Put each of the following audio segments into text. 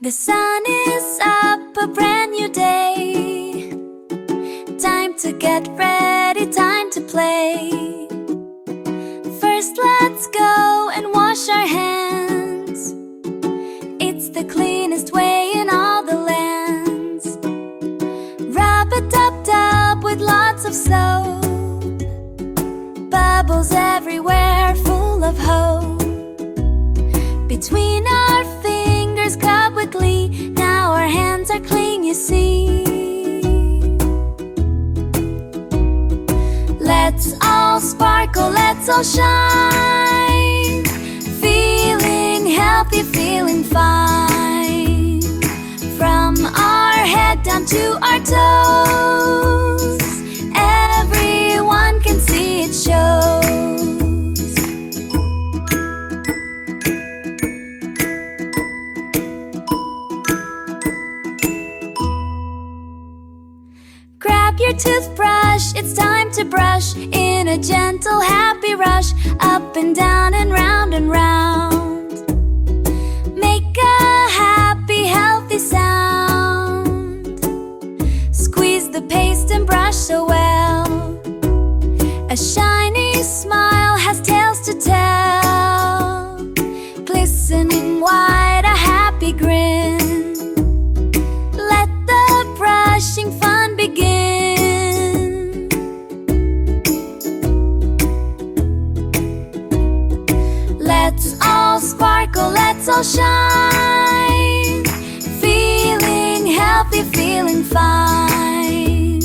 The sun is up, a brand new day. Time to get ready, time to play. First let's go and wash our hands. It's the cleanest way in all the lands. Rub a dub-dub with lots of soap. Bubbles everywhere, full of hope. Between our fingers, scrub with glee. Now our hands are clean, you see. Let's all sparkle, let's all shine. Feeling healthy, feeling fine. From our head down to our toes, everyone can see it shows. Grab your toothbrush, it's time to brush. In a gentle, happy rush, up and down and round and round. Make a happy, healthy sound. Squeeze the paste and brush so well. A shiny smile has tales to tell. Glistening white, a happy grin. Let the brushing fun begin. Let's all sparkle, let's all shine. Feeling healthy, feeling fine.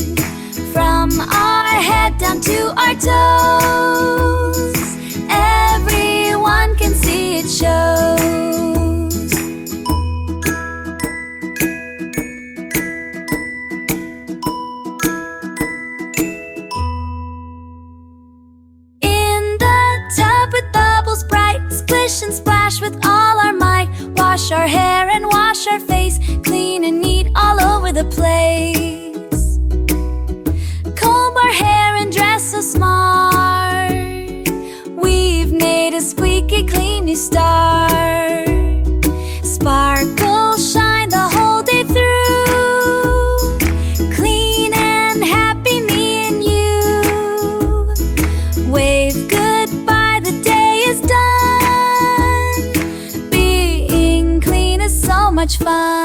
From our head down to our toes, everyone can see it shows. Splish and splash with all our might. Wash our hair and wash our face, clean and neat all over the place. Comb our hair and dress so smart. We've made a squeaky clean new start. Sparkle shine the whole day through. Clean and happy, me and you. Wave goodbye, the day is done. So much fun.